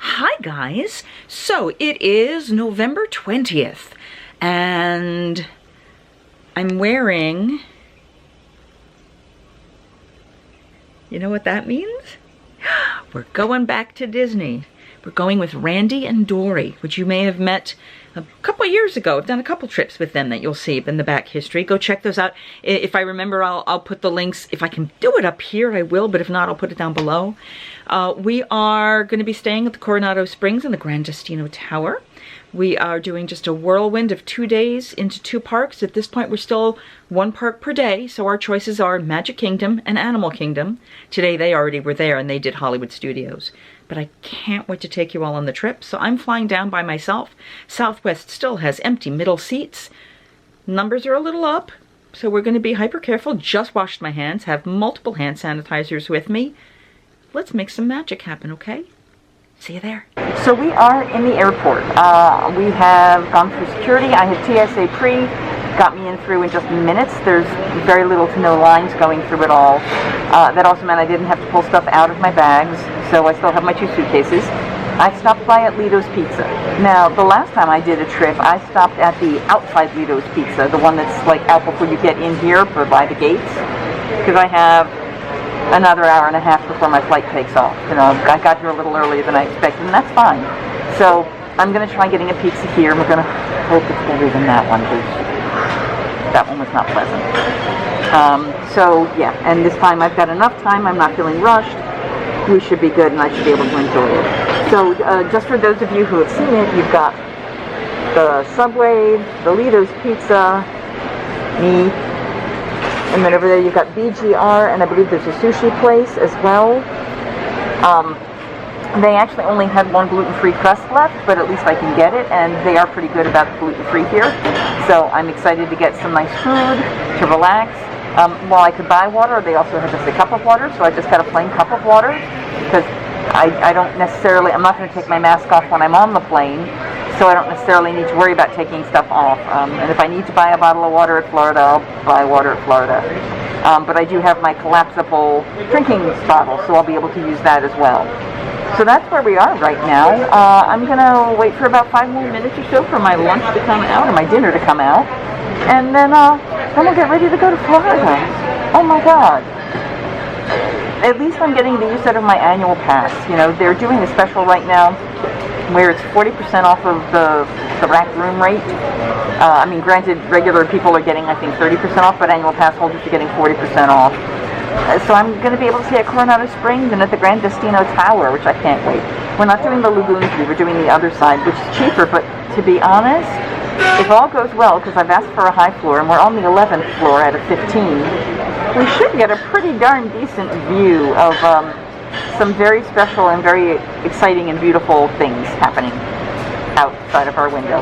Hi guys, so it is November 20th and I'm wearing, you know what that means? We're going back to Disney. We're going with Randy and Dory, which you may have met a couple years ago. I've done a couple trips with them that you'll see in the back history. Go check those out. If I remember, I'll put the links. If I can do it up here, I will, but if not, I'll put it down below. We are going to be staying at the Coronado Springs in the Grand Destino Tower. We are doing just a whirlwind of 2 days into 2 parks. At this point, we're still 1 park per day, so our choices are Magic Kingdom and Animal Kingdom. Today, they already were there, and they did Hollywood Studios. But I can't wait to take you all on the trip, so I'm flying down by myself. Southwest still has empty middle seats. Numbers are a little up, so we're going to be hyper careful. Just washed my hands, have multiple hand sanitizers with me. Let's make some magic happen, okay? See you there. So we are in the airport. We have gone through security. I had TSA pre, got me in through in just minutes. There's very little to no lines going through it all. That also meant I didn't have to pull stuff out of my bags, so I still have my 2 suitcases. I stopped by at Lido's Pizza. Now, the last time I did a trip, I stopped at the outside Lido's Pizza, the one that's like out before you get in here, or by the gates, because I have another hour and a half before my flight takes off. You know, I got here a little earlier than I expected, and that's fine. So I'm going to try getting a pizza here. We're going to hope it's better than that one, because that one was not pleasant. So yeah, and this time I've got enough time. I'm not feeling rushed. We should be good, and I should be able to enjoy it. So just for those of you who have seen it, you've got the Subway, the Lido's Pizza, me. And then over there you've got BGR, and I believe there's a sushi place as well. They actually only had 1 gluten-free crust left, but at least I can get it, and they are pretty good about gluten-free here. So I'm excited to get some nice food, to relax. While I could buy water, they also have just a cup of water, so I just got a plain cup of water, because I don't necessarily, I'm not going to take my mask off when I'm on the plane, so I don't necessarily need to worry about taking stuff off. And if I need to buy a bottle of water at Florida, I'll buy water at Florida. But I do have my collapsible drinking bottle, so I'll be able to use that as well. So that's where we are right now. I'm going to wait for about 5 more minutes or so for my lunch to come out, or my dinner to come out. And then we'll get ready to go to Florida. Oh my God. At least I'm getting the use out of my annual pass. You know, they're doing a special right now where it's 40% off of the rack room rate. I mean, granted, regular people are getting, I think, 30% off, but annual pass holders are getting 40% off. So I'm going to be able to see at Coronado Springs and at the Grand Destino Tower, which I can't wait. We're not doing the Lagoon View, we're doing the other side, which is cheaper, but to be honest, if all goes well, because I've asked for a high floor, and we're on the 11th floor out of 15, we should get a pretty darn decent view of some very special and very exciting and beautiful things happening outside of our window.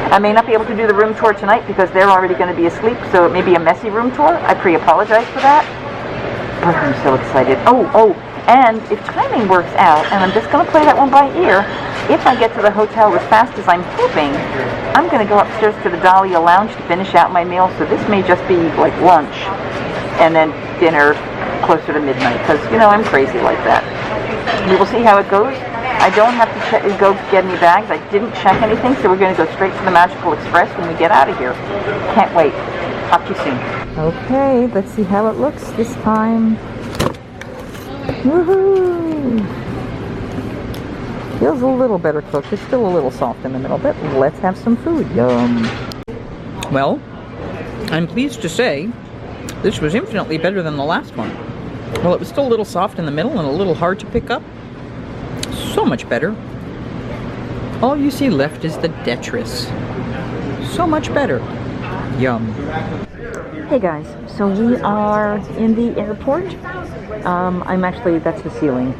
I may not be able to do the room tour tonight because they're already going to be asleep, so it may be a messy room tour. I pre-apologize for that, but I'm so excited. Oh, and if timing works out, and I'm just going to play that one by ear, if I get to the hotel as fast as I'm hoping, I'm going to go upstairs to the Dahlia Lounge to finish out my meal, so this may just be like lunch, and then dinner closer to midnight, because, you know, I'm crazy like that. We will see how it goes. I don't have to go get any bags. I didn't check anything, so we're going to go straight to the Magical Express when we get out of here. Can't wait. Talk to you soon. Okay, let's see how it looks this time. Woohoo! Feels a little better cooked. It's still a little soft in the middle, but let's have some food. Yum. Well, I'm pleased to say this was infinitely better than the last one. Well, it was still a little soft in the middle and a little hard to pick up. So much better. All you see left is the detritus. So much better. Yum. Hey guys, so we are in the airport. I'm actually, that's the ceiling.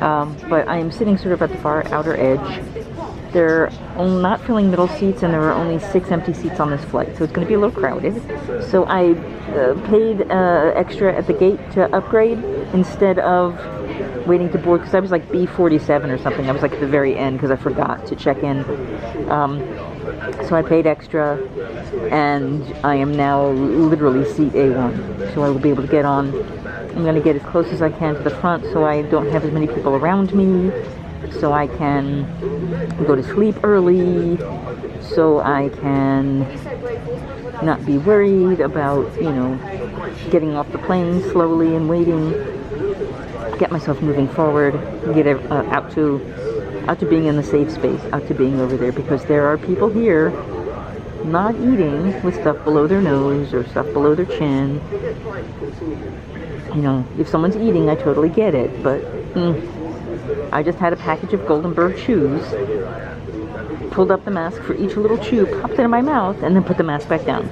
But I am sitting sort of at the far outer edge. They're not filling middle seats, and there are only 6 empty seats on this flight, so it's going to be a little crowded. So I paid extra at the gate to upgrade instead of waiting to board, because I was like B47 or something. I was like at the very end because I forgot to check in. So I paid extra, and I am now literally seat A1. So I will be able to get on I'm going to get as close as I can to the front so I don't have as many people around me, so I can go to sleep early, so I can not be worried about, you know, getting off the plane slowly and waiting, get myself moving forward, get out to being in the safe space, out to being over there, because there are people here not eating with stuff below their nose or stuff below their chin. You know, if someone's eating, I totally get it, but I just had a package of Golden Bird chews, pulled up the mask for each little chew, popped it in my mouth, and then put the mask back down.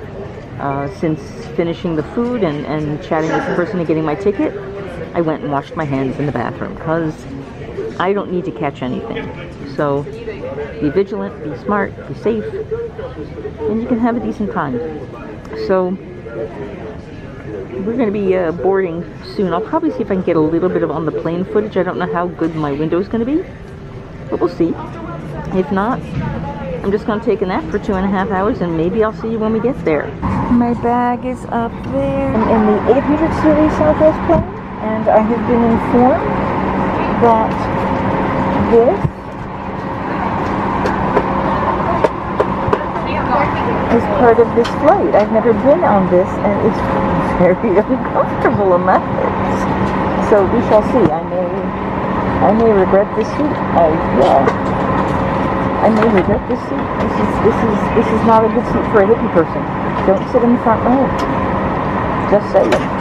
Since finishing the food and chatting with the person and getting my ticket, I went and washed my hands in the bathroom, because I don't need to catch anything. So be vigilant, be smart, be safe, and you can have a decent time. So we're going to be boarding soon. I'll probably see if I can get a little bit of on the plane footage. I don't know how good my window is going to be, but we'll see. If not, I'm just going to take a nap for 2.5 hours, and maybe I'll see you when we get there. My bag is up there. I'm in the 800 series Southwest plane, and I have been informed that this is part of this flight. I've never been on this, and it's very uncomfortable in that place. So we shall see. I may regret this seat. I may regret this seat. This is not a good seat for a hippie person. Don't sit in the front row. Just saying.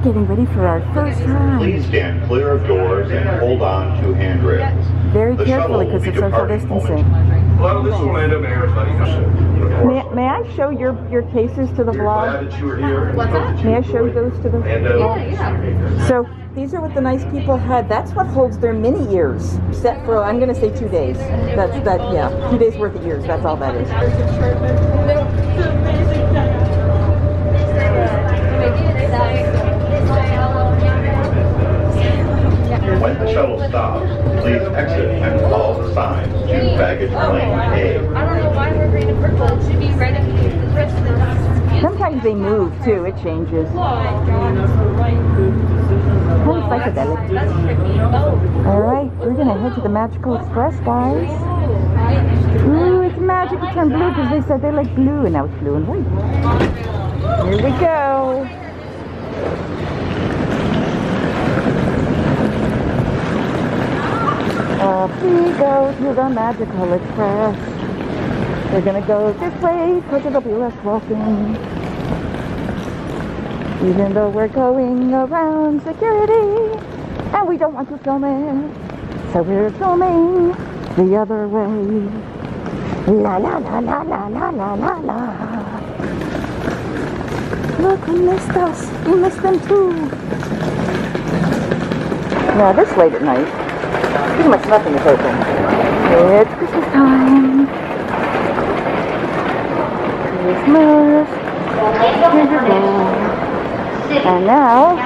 Getting ready for our first ride. Please stand clear of doors and hold on to handrails. Very carefully because of social distancing. Hello, this is Orlando Mayor's buddy. May I show your cases to the vlog? Glad that you were here. What's that? May I show those to the vlog? Yeah. So these are what the nice people had. That's what holds their mini ears. Set for, I'm going to say 2 days. Yeah, 2 days worth of ears. That's all that is. When the shuttle stops, please exit and follow the signs to baggage lane A. I don't know why we're green and purple. It should be red and blue. The rest of the Sometimes they move too. It changes. Kind of psychedelic. That's tricky. Oh. All right, we're gonna head to the Magical Express, guys. Ooh, it's magic. It turned blue because they said they like blue, and now it's blue and white. Here we go. Off we go to the Magical Express. We're gonna go this way because it'll be less walking. Even though we're going around security and we don't want to film it, so we're filming the other way. La la la la la la la la la. Look, we missed us. We missed them too. Now this late at night, pretty much nothing is open. It's Christmas time. Christmas. Here's your bell. And now,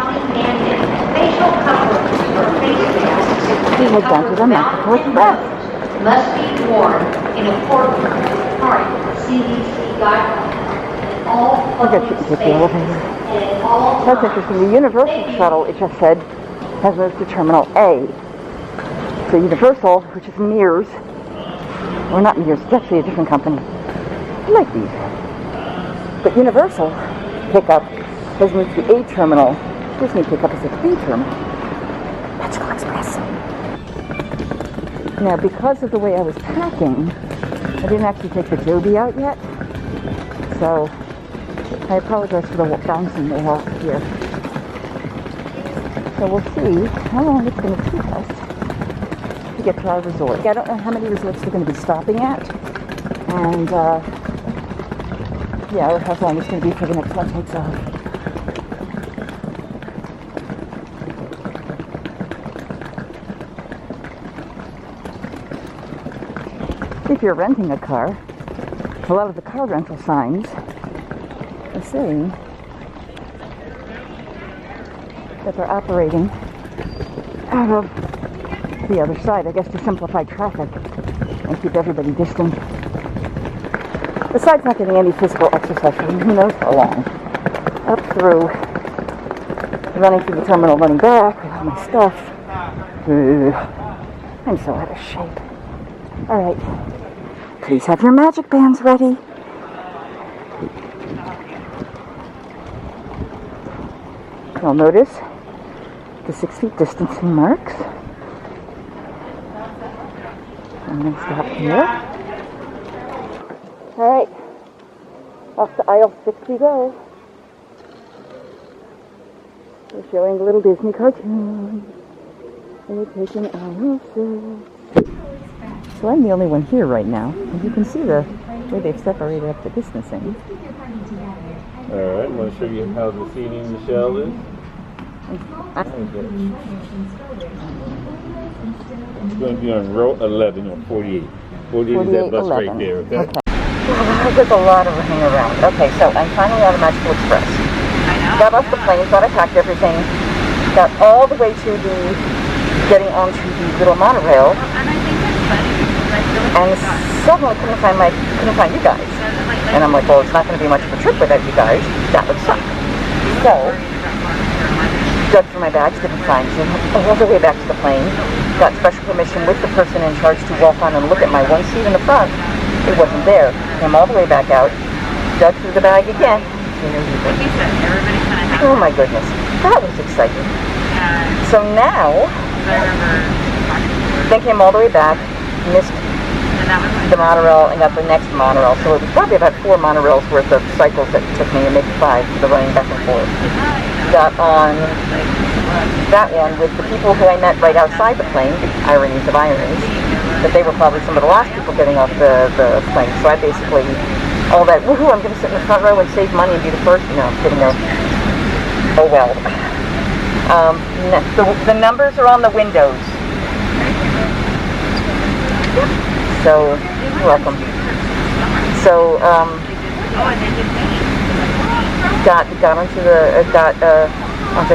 we head down to the Magical Express. Must be worn in accordance with current CDC guidelines. I'll get you to take the elevator. That's interesting. The Universal shuttle, it just said, has moved to Terminal A. So Universal, which is Mears, or not Mears, it's actually a different company. I like these. But Universal pickup has moved to A terminal. Disney pickup is at B terminal. Magical Express. Now, because of the way I was packing, I didn't actually take the Joby out yet. So, I apologize for the bouncing the walk here. So we'll see how long it's going to take us to get to our resort. I don't know how many resorts we're going to be stopping at. And, yeah, or how long it's going to be for the next one takes off. If you're renting a car, a lot of the car rental signs are saying that they're operating out of the other side, I guess to simplify traffic and keep everybody distant. Besides not getting any physical exercise for who knows how long. Up through, running through the terminal, running back with all my stuff. I'm so out of shape. Alright. Please have your magic bands ready. You'll notice the 6 feet distancing marks. I'm going to stop here. Alright. Off to aisle 6 we go. We're showing a little Disney cartoon. And we're taking aisle 6. So I'm the only one here right now, and you can see the way they've separated up the distancing. Alright, I'm going to show you how the seating Michelle is. It's going to be on row 11 or 48. 48 is that bus 11. right there, okay? There's a lot of running around. Okay, so I'm finally out of Magical Express. Got off the plane, thought I packed everything. Got all the way to getting onto the little monorail. And suddenly couldn't find you guys. And I'm like, well, it's not going to be much of a trip without you guys. That would suck. So, dug through my bags, didn't find you. All the way back to the plane. Got special permission with the person in charge to walk on and look at my one seat in the front. It wasn't there. Came all the way back out. Dug through the bag again. Oh my goodness. That was exciting. So now, then came all the way back. Missed the monorail and got the next monorail. So it was probably about 4 monorails worth of cycles that took me, or maybe 5 for the running back and forth. Got on that one with the people who I met right outside the plane, ironies of ironies, but they were probably some of the last people getting off the plane. So I basically, all that, woohoo, I'm going to sit in the front row and save money and be the first. No, I'm kidding. Oh well. The numbers are on the windows. So, you're welcome. So, got onto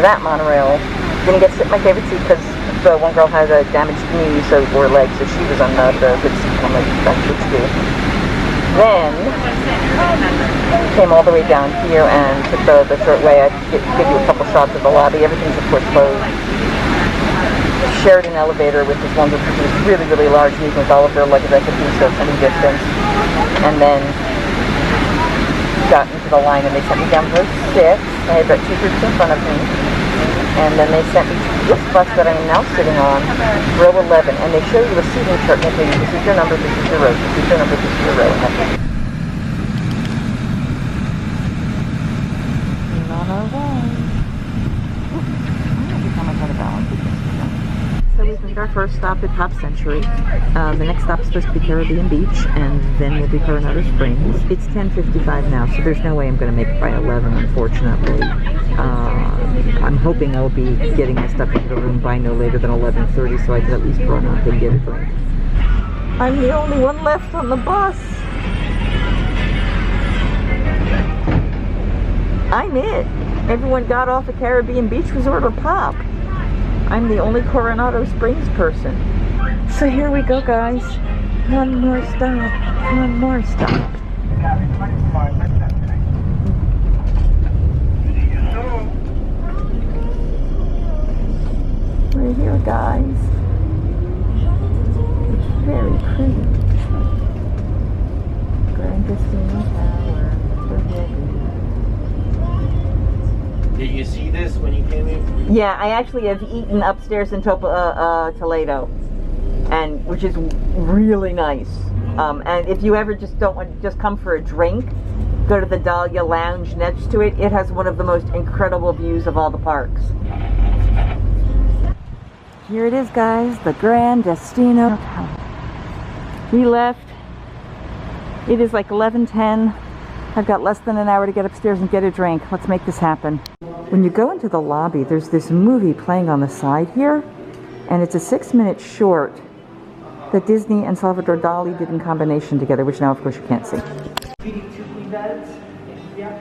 that monorail. Didn't get to sit in my favorite seat because the one girl had a damaged knee, so or leg, so she was on the good seat. I'm like, that's what you do. Then came all the way down here and took the short way. I give you a couple shots of the lobby. Everything's of course closed. Shared an elevator with this one group who was really, really large, meeting with all of their luggage I could do so any distance. And then got into the line and they sent me down to 6. I had about 2 groups in front of me. And then they sent me to this bus that I'm now sitting on, row 11, and they show you a seating chart, and they tell you, this is your number, this is your row, this is your number, this is your row. And that's it. We're on our way. Every time I try to balance it. So we've made our first stop at Top Century. The next stop is supposed to be Caribbean Beach, and then we'll be Coronado Springs. It's 10:55 now, so there's no way I'm going to make it by 11, unfortunately. I'm hoping I'll be getting my stuff into the room by no later than 11:30, so I can at least run up and get a drink. I'm the only one left on the bus. I'm it. Everyone got off at Caribbean Beach Resort or Pop. I'm the only Coronado Springs person. So here we go, guys. One more stop. One more stop. We're here, guys. It's very pretty. Grand Destino Tower. Did you see this when you came in? Yeah, I actually have eaten upstairs in Toledo, and which is really nice. And if you ever just don't want to just come for a drink, go to the Dahlia Lounge next to it. It has one of the most incredible views of all the parks. Here it is, guys, the Grand Destino Tower. We left. It is like 11:10. I've got less than an hour to get upstairs and get a drink. Let's make this happen. When you go into the lobby, there's this movie playing on the side here, and it's a 6-minute short that Disney and Salvador Dali did in combination together, which now, of course, you can't see. Feeding 2 queen beds. Yeah.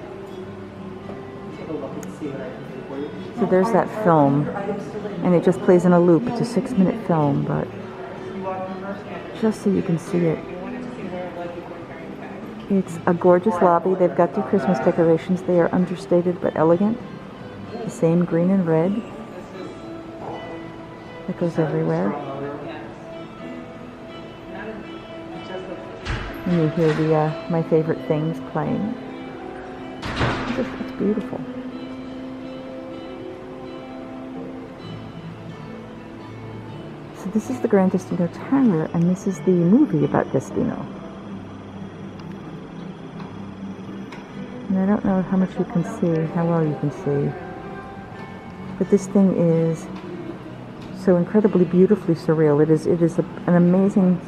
Take a look and see what I can do for you. So there's that film, and it just plays in a loop. It's a 6-minute film, but just so you can see it. It's a gorgeous lobby. They've got the Christmas decorations. They are understated but elegant. The same green and red that goes everywhere. And you hear the my favorite things playing. It's beautiful. So this is the Grand Destino Tower, and this is the movie about Destino. And I don't know how much you can see, how well you can see. But this thing is so incredibly beautifully surreal. It is an amazing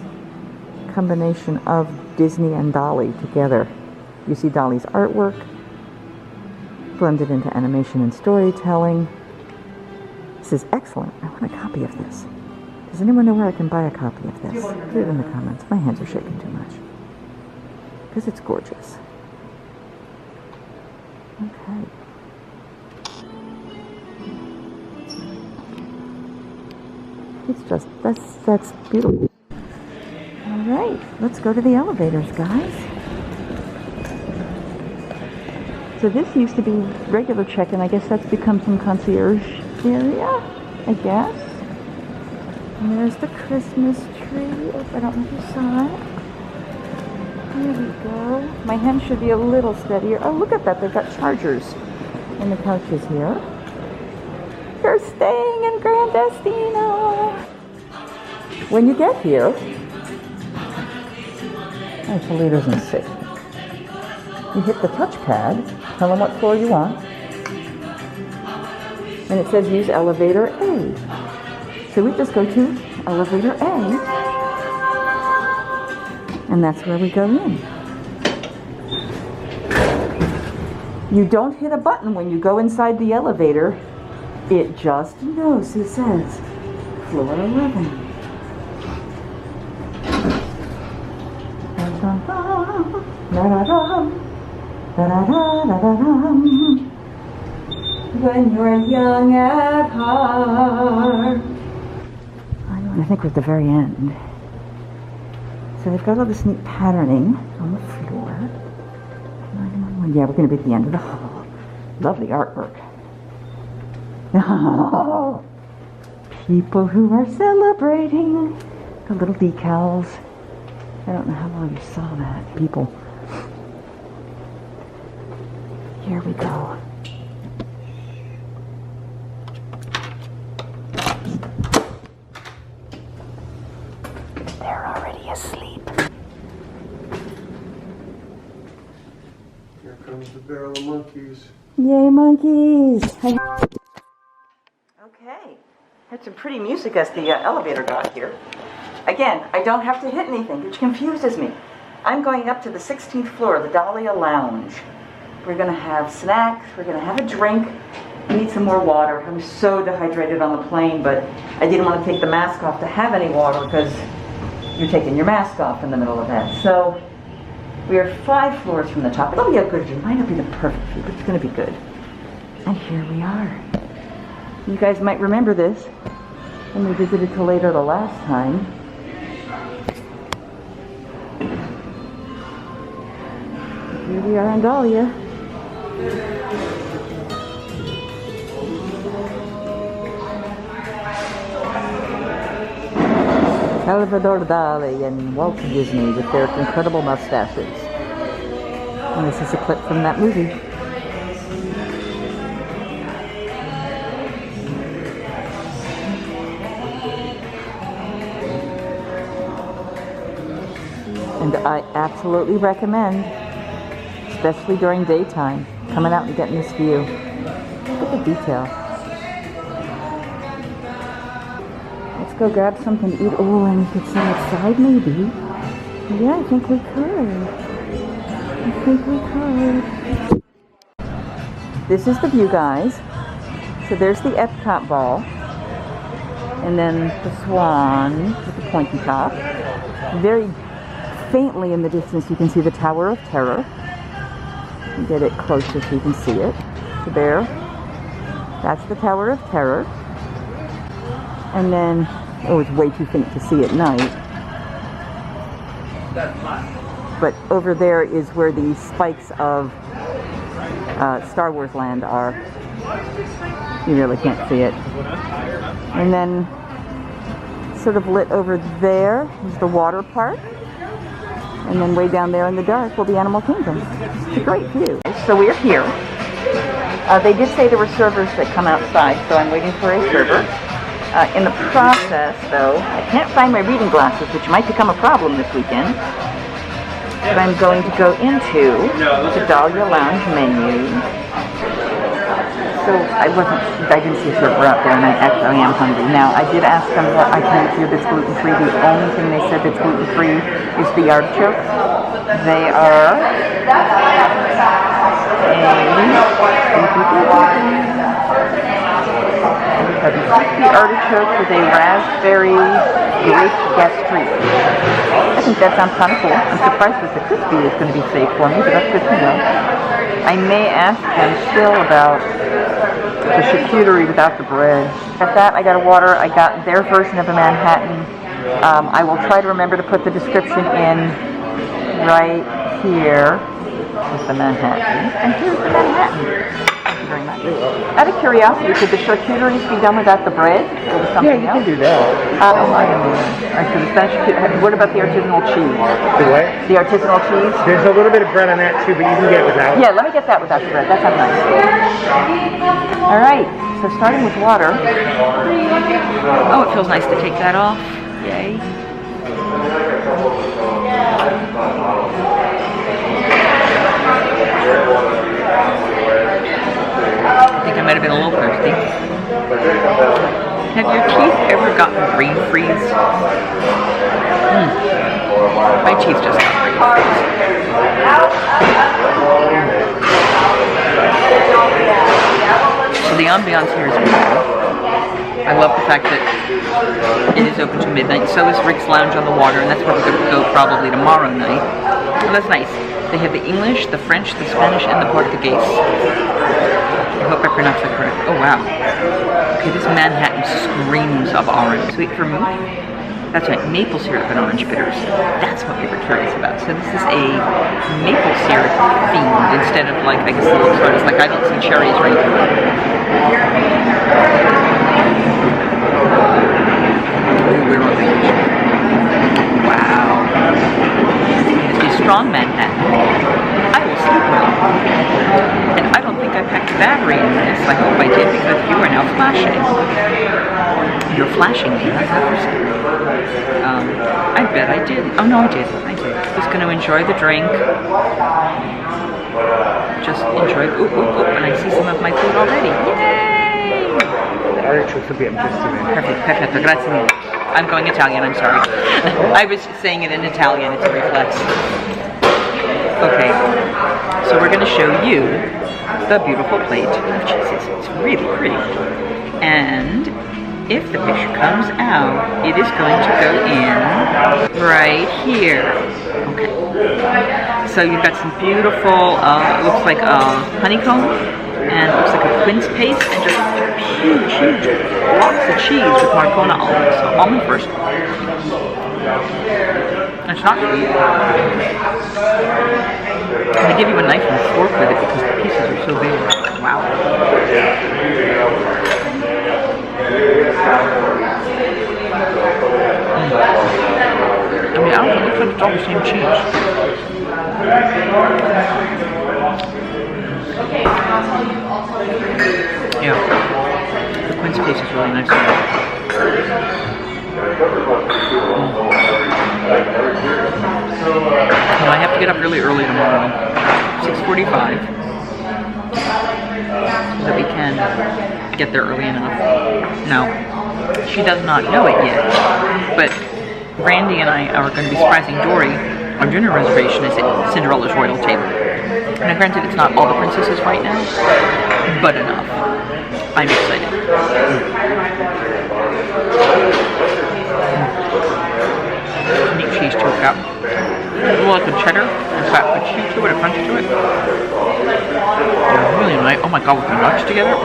combination of Disney and Dali together. You see Dali's artwork blended into animation and storytelling. This is excellent. I want a copy of this. Does anyone know where I can buy a copy of this? Put it in the comments. My hands are shaking too much. Because it's gorgeous. Okay. It's just, that's beautiful. All right, let's go to the elevators, guys. So this used to be regular check-in. I guess that's become some concierge area, I guess. And there's the Christmas tree. Oh, I don't know if you saw it. Here we go. My hand should be a little steadier. Oh, look at that. They've got chargers in the couches here. You're staying in Grand Destino. When you get here, oh, Toledo's in 6. You hit the touchpad, tell them what floor you want, and it says use elevator A. So we just go to elevator A, and that's where we go in. You don't hit a button when you go inside the elevator. It just knows. It says floor 11. When you're young at heart. I think we're at the very end. So they've got all this neat patterning on the floor. Yeah, we're going to be at the end of the hall. Lovely artwork. Oh, people who are celebrating. The little decals. I don't know how long you saw that. People. Here we go. asleep. Here comes the barrel of monkeys. Yay, monkeys! Okay, had some pretty music as the elevator got here. Again, I don't have to hit anything, which confuses me. I'm going up to the 16th floor, the Dahlia Lounge. We're gonna have snacks, we're gonna have a drink. I need some more water. I'm so dehydrated on the plane, but I didn't want to take the mask off to have any water because you're taking your mask off in the middle of that. So we are 5 floors from the top. It'll be a good view. Might not be the perfect view, but it's gonna be good. And here we are. You guys might remember this when we visited Toledo the last time. Here we are in Dahlia. Salvador Dali and Walt Disney with their incredible mustaches. And this is a clip from that movie. And I absolutely recommend, especially during daytime, coming out and getting this view. Look at the detail. Let's go grab something to eat. Oh, and we could sit outside maybe. Yeah, I think we could. This is the view, guys. So there's the Epcot ball. And then the swan with the pointy top. Very faintly in the distance you can see the Tower of Terror. Get it closer so you can see it. So there. That's the Tower of Terror. And then, oh, it's way too faint to see at night. But over there is where the spikes of Star Wars Land are. You really can't see it. And then, sort of lit over there is the water park. And then way down there in the dark will be Animal Kingdom. It's a great view. So we're here. They did say there were servers that come outside, so I'm waiting for a server. In the process, though, I can't find my reading glasses, which might become a problem this weekend. But I'm going to go into the Dahlia Lounge menu. So I didn't see a server out there, and I actually am hungry. Now, I did ask them what I can here that's gluten-free. The only thing they said that's gluten-free is the artichokes. They are a crispy artichoke with a raspberry grape gastrique. I think that sounds kind of cool. I'm surprised that the crispy is going to be safe for me, but that's good to know. I may ask them still about the charcuterie without the bread. At that, I got a water. I got their version of a Manhattan. I will try to remember to put the description in right here. Here's the Manhattan. And here's the Manhattan. Thank you very much. Out of curiosity, could the charcuterie be done without the bread? Or with something else? Yeah, you can do that. So the Spanish charcuterie. What about the artisanal cheese? The what? The artisanal cheese? There's a little bit of bread on that too, but you can get it without. Yeah, let me get that without the bread. That sounds nice. All right, so starting with water. Oh, it feels nice to take that off. Yay. I think I might have been a little thirsty. Have your teeth ever gotten brain freeze? My teeth just got brain freeze. So the ambiance here is beautiful. I love the fact that it is open to midnight. So is Rick's Lounge on the water, and that's where we're going to go probably tomorrow night. So that's nice. They have the English, the French, the Spanish, and the Portuguese. I hope I pronounced that correct. Oh, wow. Okay, this Manhattan screams of orange. Sweet vermouth. That's right, maple syrup and orange bitters. That's what we were curious about. So this is a maple syrup themed instead of like, I guess the little sodas. Like I don't see cherries or anything. We're on vacation. Wow. It's a strong Manhattan. I will sleep well. And I don't think I packed a battery in this. I hope I did because you are now flashing. you're flashing me. That's interesting. I bet I did. Oh, no, I did. Just going to enjoy the drink. Just enjoy. Oop, oop, oop. And I see some of my food already. Yay! The artichokes will be interesting. Perfect, perfetto, grazie mille. I'm going Italian, I'm sorry. I was saying it in Italian, it's a reflex. Okay, so we're going to show you the beautiful plate of cheeses. It's really pretty. And if the picture comes out, it is going to go in right here. Okay. So you've got some beautiful, it looks like a honeycomb, and it looks like a quince paste, and just huge, huge blocks of cheese with Marcona almonds. So almond first. It's not sweet. They give you a knife and a fork with it because the pieces are so big. Wow. I mean, I don't know, it looks like it's all the same cheese. Yeah. The quince paste is really nice. I have to get up really early tomorrow, 6:45, so that we can get there early enough. Now, she does not know it yet, but Randy and I are going to be surprising Dory. Our dinner reservation is at Cinderella's royal table. Now, granted, it's not all the princesses right now, but enough. I'm excited. Neat cheese to it up. A little like a cheddar. It's got a cheese to it, a crunch to it. Really nice. Oh my god, with the nuts together. I'm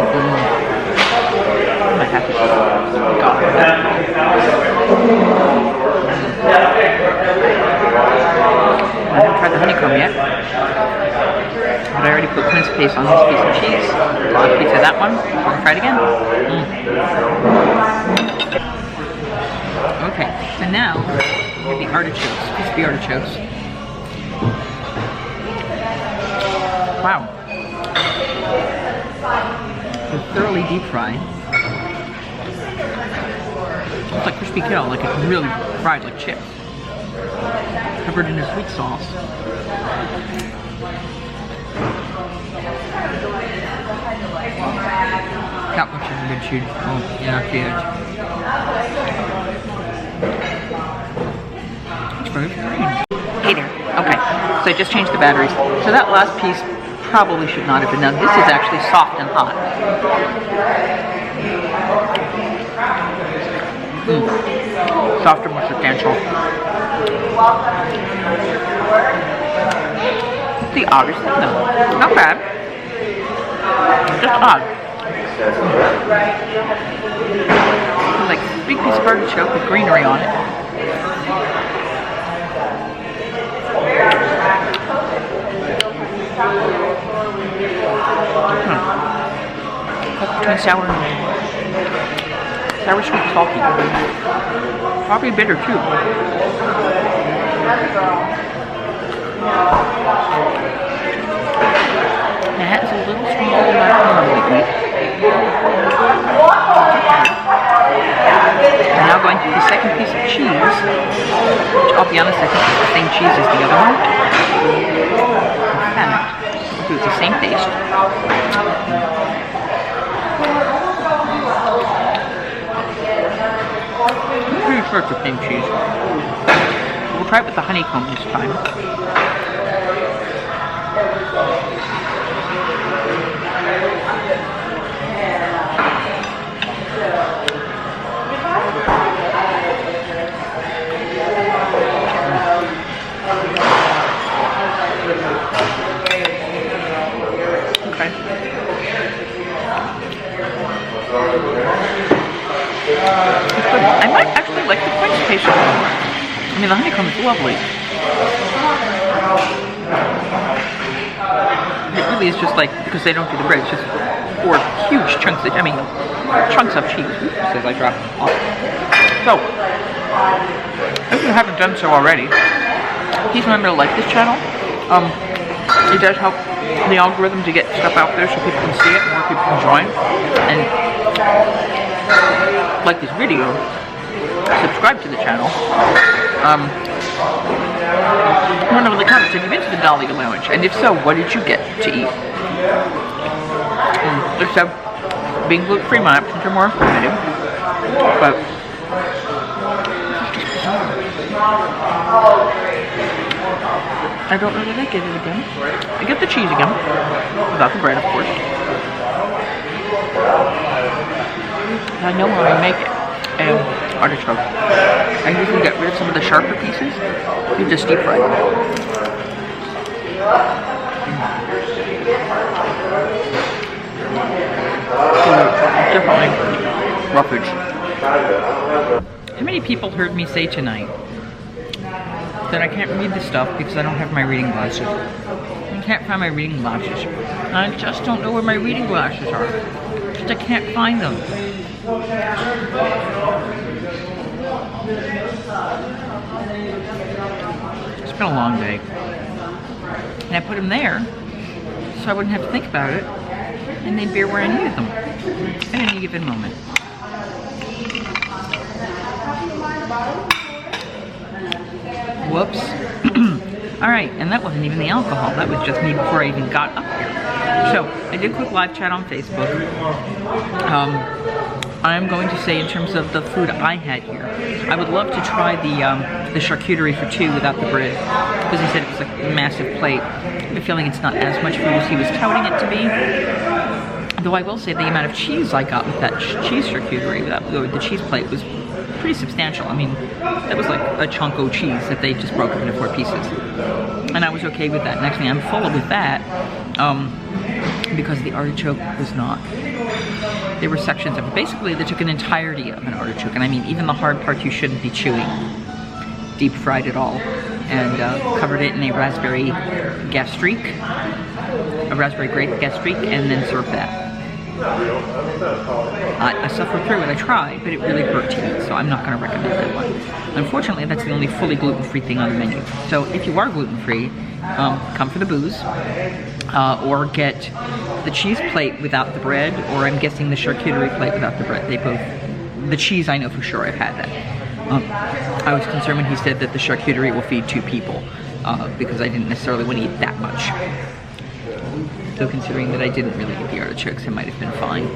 happy. Oh my god. I haven't tried the honeycomb yet. But I already put quince paste on this piece of cheese. On a piece of that one. I'll try it again. Okay, and now we have the artichokes. Crispy artichokes. Wow. They're thoroughly deep fried. It's like crispy kale, like it's really fried like chips. Covered in a sweet sauce. That looks like a good cheese. Oh, yeah, cheese. It's very strange. Hey there. Okay, so I just changed the batteries. So that last piece probably should not have been done. This is actually soft and hot. Softer, more substantial. The oddest thing though. Not bad. Just odd. Like big piece of artichoke with greenery on it. Between sour sweet, salty. Probably bitter too. That is a little stronger than I normally eat. I'm now going to the second piece of cheese, which I'll be honest, I think it's the same cheese as the other one. In fact, I'll do it the same taste. I'm pretty sure it's the same cheese. We'll try it with the honeycomb this time. Okay. I might actually like the quince paste more. I mean, the honeycomb is lovely. It really is just like, because they don't do the bread, it's just 4 huge chunks of, chunks of cheese. Oops, as I drop off. So, if you haven't done so already, please remember to like this channel. It does help the algorithm to get stuff out there so people can see it, more people can join. And like this video, subscribe to the channel. I want to know in the comments, have you been to the Dahlia Lounge? And if so, what did you get to eat? Just being gluten-free, my options are more informative. But I don't know that I get it again. I get the cheese again, without the bread, of course. I know how I make it. And artichoke. I usually get rid of some of the sharper pieces. You just deep fry them. Definitely roughage. How many people heard me say tonight that I can't read the stuff because I don't have my reading glasses? I can't find my reading glasses. I just don't know where my reading glasses are. Just I can't find them. It's been a long day. And I put them there so I wouldn't have to think about it and they'd be where I needed them at any given moment. Whoops. Alright, and that wasn't even the alcohol. That was just me before I even got up here. So, I did a quick live chat on Facebook. I'm going to say in terms of the food I had here, I would love to try the charcuterie for two without the bread, because he said it was like a massive plate. I have a feeling it's not as much food as he was touting it to be. Though I will say the amount of cheese I got with that cheese charcuterie, the cheese plate, was pretty substantial. I mean, that was like a chunk of cheese that they just broke up into 4 pieces. And I was okay with that. Next thing, I'm full with that, because the artichoke was not. There were sections of it. Basically, they took an entirety of an artichoke, and I mean, even the hard part you shouldn't be chewing. Deep fried it all, and covered it in a raspberry gastrique, a raspberry grape gastrique, and then served that. I suffered through it. I tried, but it really hurt to eat, so I'm not going to recommend that one. Unfortunately, that's the only fully gluten-free thing on the menu. So if you are gluten-free, come for the booze, or get the cheese plate without the bread, or I'm guessing the charcuterie plate without the bread. They both, the cheese I know for sure, I've had that. I was concerned when he said that the charcuterie will feed 2 people, because I didn't necessarily want to eat that much. So considering that I didn't really eat the artichokes, it might have been fine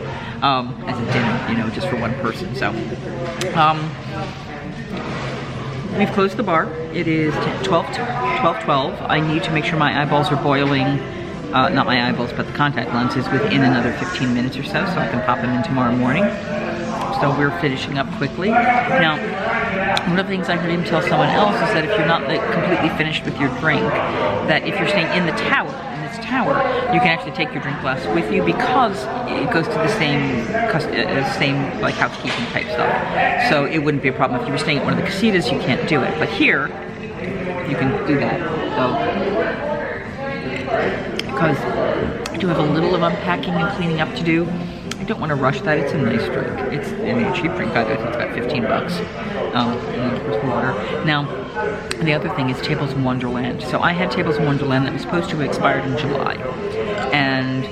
as a dinner, you know, just for 1 person. So we've closed the bar. It is 12:12. I need to make sure my eyeballs are boiling. Not my eyeballs, but the contact lenses within another 15 minutes or so I can pop them in tomorrow morning. So we're finishing up quickly. Now, one of the things I heard him tell someone else is that if you're not completely finished with your drink, that if you're staying in the tower, you can actually take your drink glass with you, because it goes to the same like housekeeping type stuff. So it wouldn't be a problem if you were staying at one of the casitas. You can't do it, but here you can do that. So because I do have a little of unpacking and cleaning up to do. I don't want to rush that. It's a nice drink. It's a cheap drink. I think it's about 15 bucks. And then of course water. Now, the other thing is Tables in Wonderland. So I had Tables in Wonderland that was supposed to have expired in July. And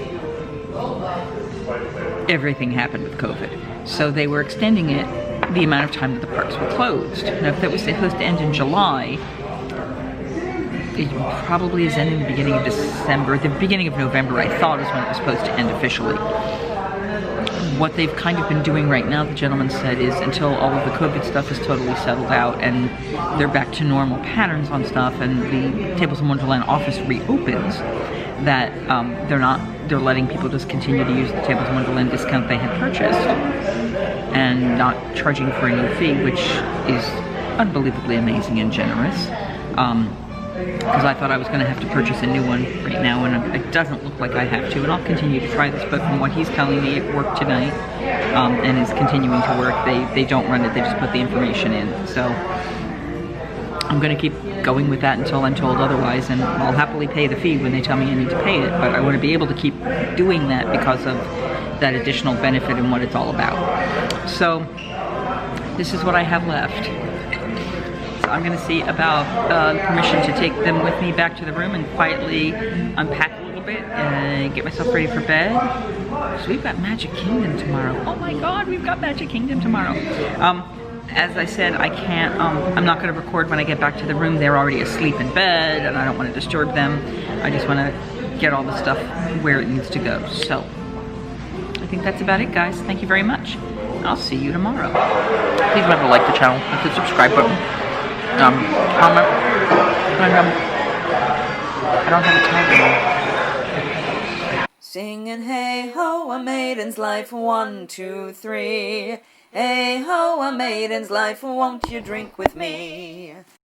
everything happened with COVID. So they were extending it the amount of time that the parks were closed. Now, if that was supposed to end in July, it probably is ending the beginning of December. The beginning of November, I thought, is when it was supposed to end officially. What they've kind of been doing right now, the gentleman said, is until all of the COVID stuff is totally settled out and they're back to normal patterns on stuff and the Tables in Wonderland office reopens, that they're letting people just continue to use the Tables in Wonderland discount they had purchased and not charging for a new fee, which is unbelievably amazing and generous. Because I thought I was going to have to purchase a new one right now, and it doesn't look like I have to, and I'll continue to try this, but from what he's telling me, it worked tonight, and is continuing to work. They don't run it, they just put the information in, so I'm going to keep going with that until I'm told otherwise, and I'll happily pay the fee when they tell me I need to pay it, but I want to be able to keep doing that because of that additional benefit and what it's all about. So, this is what I have left. I'm going to see about permission to take them with me back to the room and quietly unpack a little bit and get myself ready for bed. So we've got Magic Kingdom tomorrow. Oh my God, we've got Magic Kingdom tomorrow. As I said, I can't, I'm not gonna record when I get back to the room. They're already asleep in bed and I don't wanna disturb them. I just wanna get all the stuff where it needs to go. So I think that's about it, guys. Thank you very much. I'll see you tomorrow. Please remember to like the channel, hit the subscribe button, comment, and I don't have a tag. Singing hey ho, a maiden's life, 1, 2, 3. Hey ho, a maiden's life, won't you drink with me?